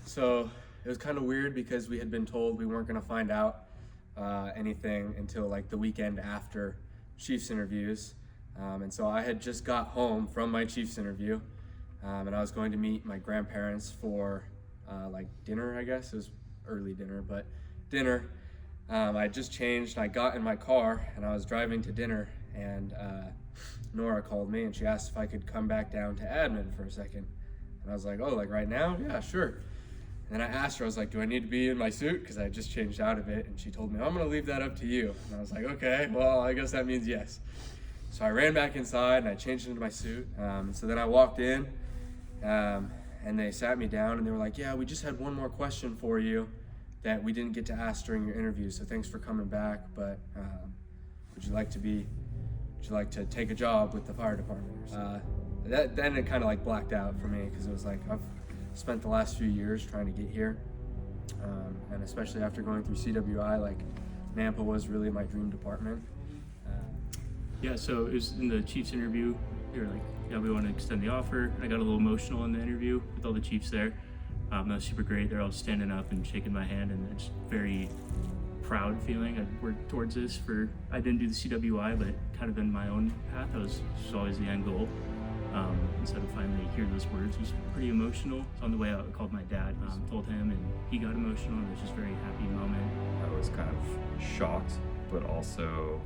So it was kind of weird because we had been told we weren't going to find out anything until like the weekend after Chiefs interviews. And so I had just got home from my Chiefs interview, and I was going to meet my grandparents for like dinner, I guess. It was early dinner, but dinner. I just changed, I got in my car and I was driving to dinner, and Nora called me and she asked if I could come back down to admin for a second. And I was like, oh, like right now? Yeah, sure. And then I asked her, I was like, do I need to be in my suit? Because I had just changed out of it. And she told me, I'm gonna leave that up to you. And I was like, okay, well, I guess that means yes. So I ran back inside and I changed into my suit. So then I walked in and they sat me down and they were like, yeah, we just had one more question for you that we didn't get to ask during your interview. So thanks for coming back, but would you like to take a job with the fire department? Then it kind of like blacked out for me, because it was like, I've spent the last few years trying to get here, and especially after going through CWI, like Nampa was really my dream department. Yeah, so it was in the Chiefs interview. They were like, yeah, we want to extend the offer. I got a little emotional in the interview with all the Chiefs there. That was super great. They're all standing up and shaking my hand, and it's very proud feeling. I worked towards this I didn't do the CWI, but kind of in my own path, it was always the end goal. And so to finally hear those words was pretty emotional. So on the way out, I called my dad, told him, and he got emotional. It was just a very happy moment. I was kind of shocked, but also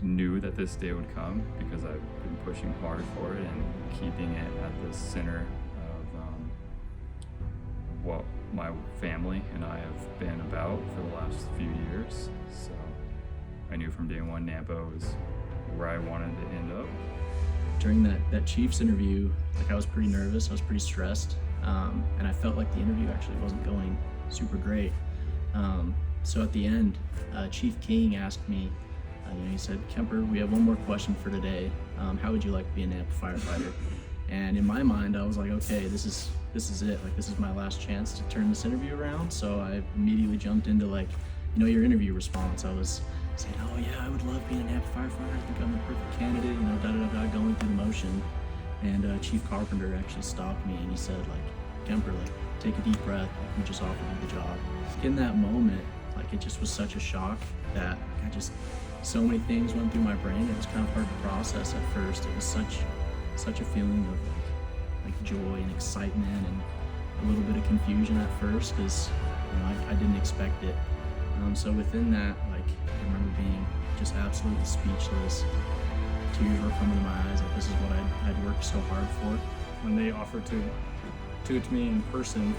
knew that this day would come because I've been pushing hard for it and keeping it at the center of what my family and I have been about for the last few years. So I knew from day one Nampa was where I wanted to end up. During that Chiefs interview, like I was pretty nervous, I was pretty stressed, and I felt like the interview actually wasn't going super great. So at the end, Chief King asked me, he said, Kemper, we have one more question for today. How would you like to be a Nampa firefighter? And in my mind, I was like, okay, this is it. Like, this is my last chance to turn this interview around. So I immediately jumped into your interview response. I was saying, oh yeah, I would love being a Nampa firefighter. I think I'm the perfect candidate, going through the motion. And Chief Carpenter actually stopped me and he said, Kemper, take a deep breath. We just offered you the job. In that moment, it just was such a shock that so many things went through my brain. It was kind of hard to process at first. It was such a feeling of joy and excitement and a little bit of confusion at first, because I didn't expect it. So within that, I remember being just absolutely speechless. Tears were coming to my eyes. This is what I'd worked so hard for. When they offered to do it to me in person,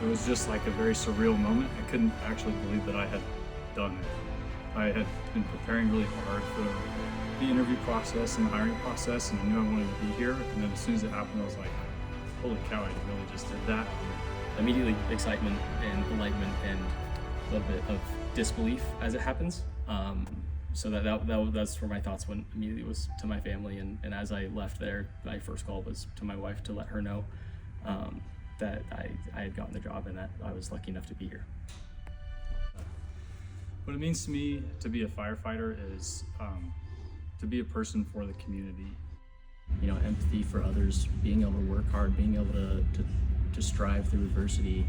it was just like a very surreal moment. I couldn't actually believe that I had done it. I had been preparing really hard for the interview process and the hiring process, and I knew I wanted to be here. And then as soon as it happened, I was like, holy cow, I really just did that. Immediately excitement and enlightenment and a little bit of disbelief as it happens. So that's where my thoughts went immediately, was to my family. And as I left there, my first call was to my wife to let her know that I had gotten the job and that I was lucky enough to be here. What it means to me to be a firefighter is to be a person for the community. Empathy for others, being able to work hard, being able to strive through adversity,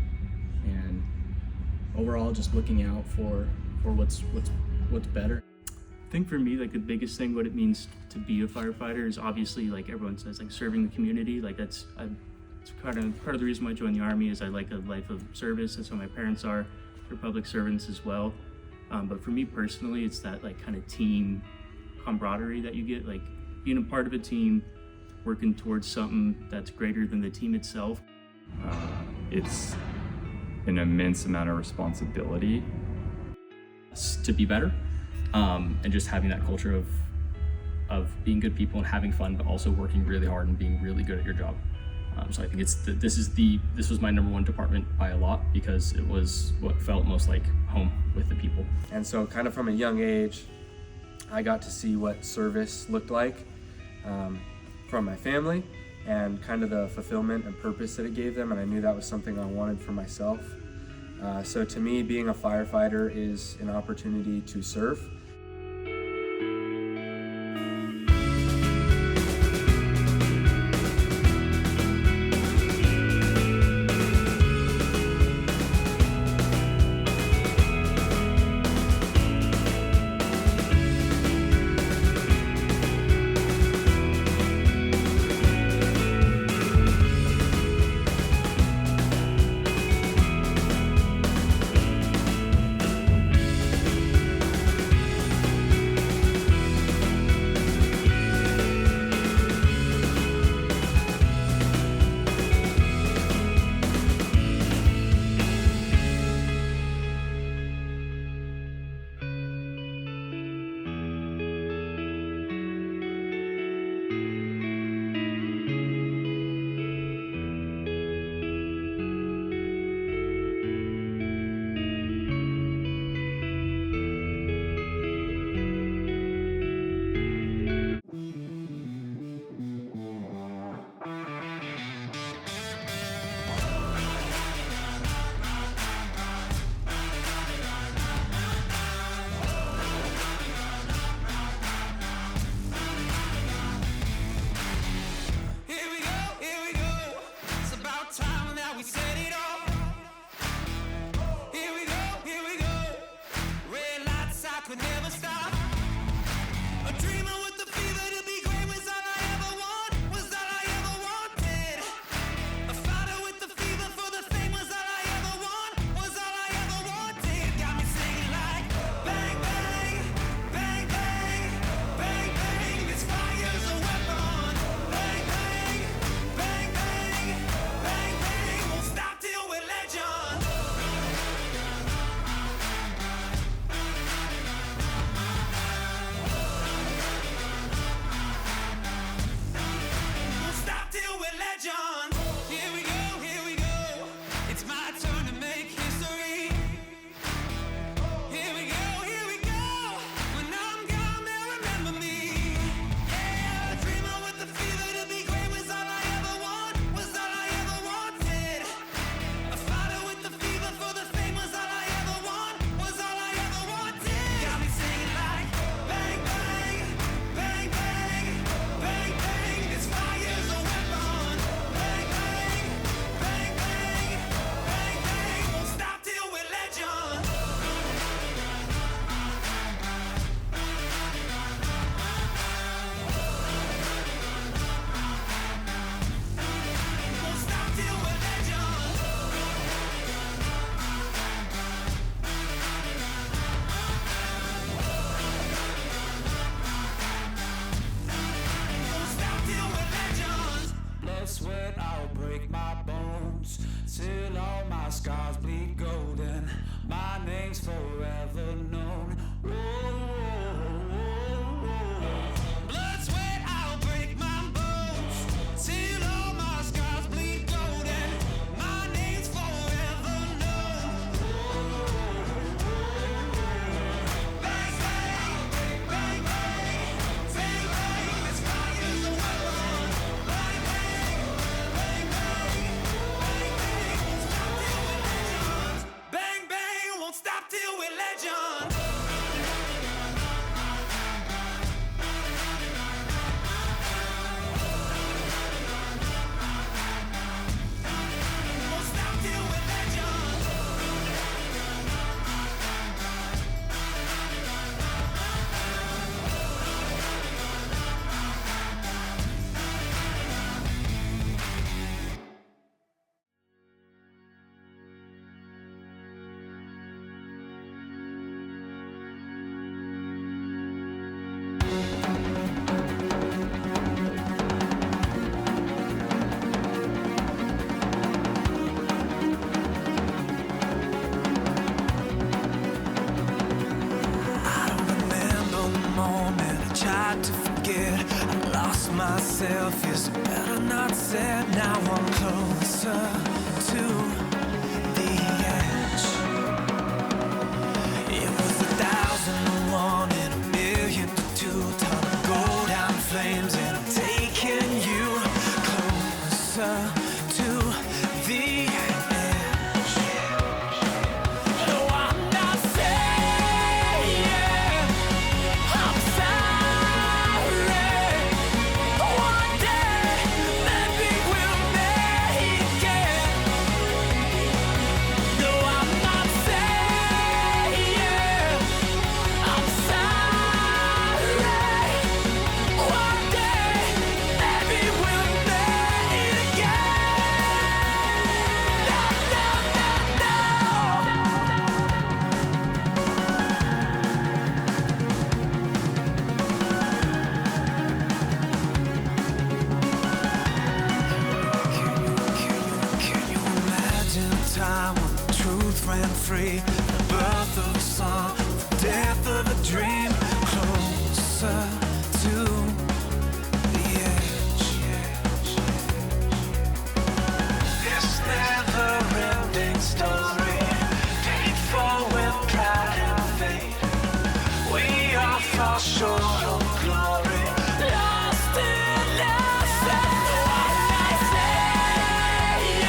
and overall just looking out for what's better. I think for me, the biggest thing, what it means to be a firefighter is obviously, everyone says, serving the community. It's part of the reason why I joined the Army is I like a life of service. That's what my parents are. They're public servants as well. But for me personally, it's that kind of team camaraderie that you get, being a part of a team, working towards something that's greater than the team itself. It's an immense amount of responsibility. To be better, and just having that culture of being good people and having fun, but also working really hard and being really good at your job. So I think this was my number one department by a lot, because it was what felt most like home with the people. And so kind of from a young age, I got to see what service looked like from my family, and kind of the fulfillment and purpose that it gave them. And I knew that was something I wanted for myself. So to me, being a firefighter is an opportunity to serve. scars bleed golden. My name's forever known. Blood, sweat, I'll break my bones till all my scars bleed golden. My name's forever known. Bang, bang, bang, bang, bang, bang. This fire's a weapon. Bang, bang, bang, bang, won't stop till we're legends. Won't stop till we're legends. Remember the moment I tried to forget. I lost myself, is it better not said? Now I'm closer to the edge. It was 1,001 and 1,000,002. Time to go down in flames, and I'm taking you closer to the edge. No, I'm not saying I'm sorry. One day, maybe we'll make it. No, I'm not saying I'm sorry. One day, maybe we'll make it again. No, no, no, no. Can you imagine a time when the truth ran free? The birth of a song, the death of a dream. Closer to the edge. This never-ending story, painful with pride and fate. We all fall short of glory, lost in lessons. I'm saying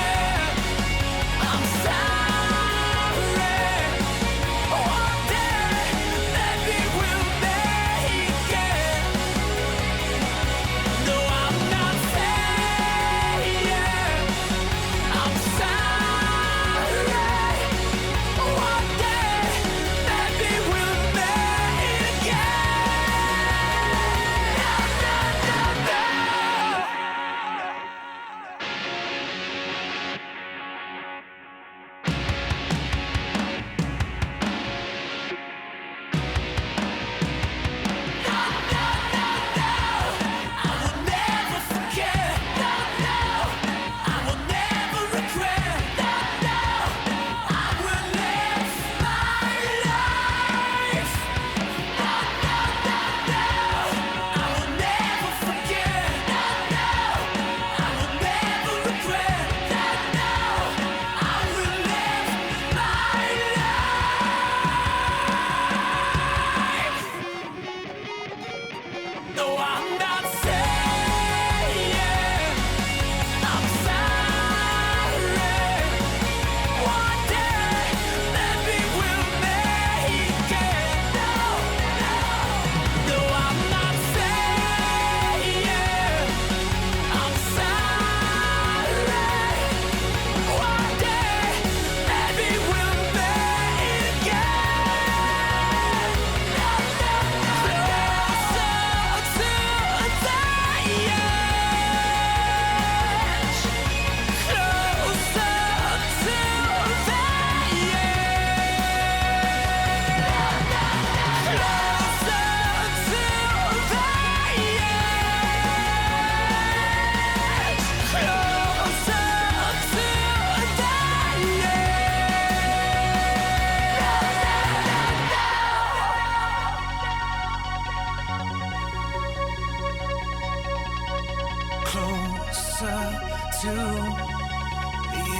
I'm sorry.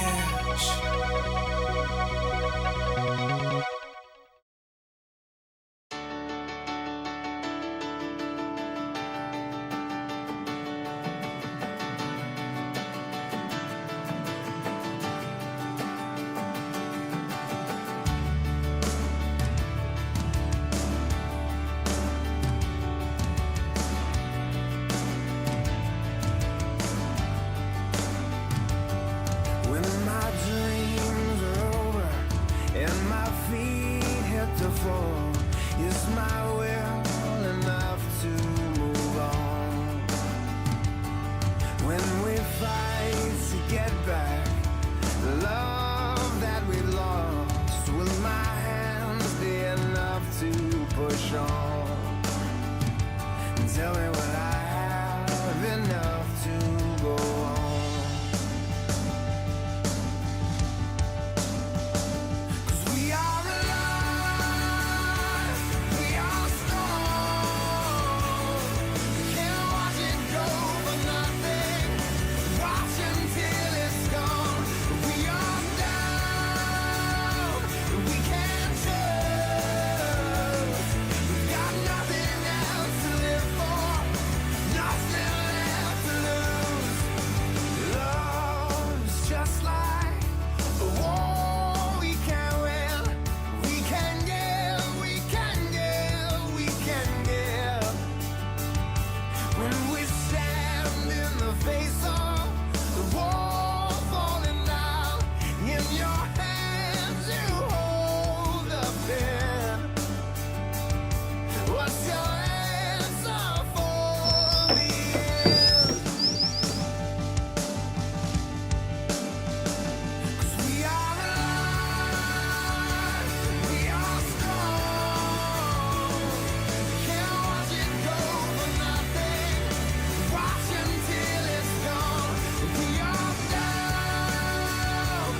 edge. When my dreams are over and my feet hit the floor, is my will enough to move on? When we fight to get back the love that we lost, will my hands be enough to push on? Tell me, will I have enough to go on? 'Cause we are alive, we are strong. Can't watch it go for nothing. Watch until it's gone. We are down, we can't trust. We've got nothing else to live for, nothing left to lose. Love's just like a war we can't win. We can give, we can give, we can give. When we stand in the face of the wall falling down, in your hands you hold the pen. What's your answer for the end? 'Cause we are alive, we are strong. Can't watch it go for nothing. Watch until it's gone. We are down,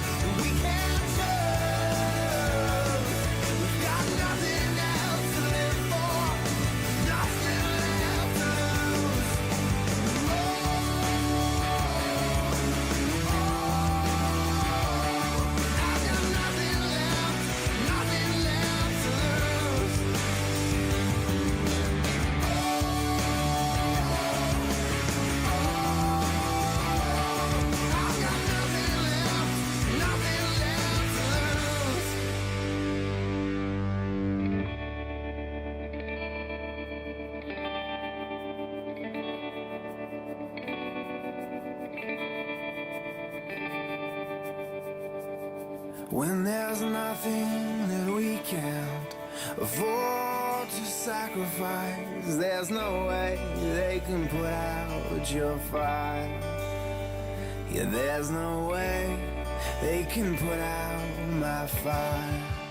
we can't trust. We've got nothing else to live for, nothing left to lose. I've got nothing left to lose. I've got nothing left to lose. When there's nothing that we can't afford to sacrifice, there's no way they can put out your fire. Yeah, there's no way they can put out my fire.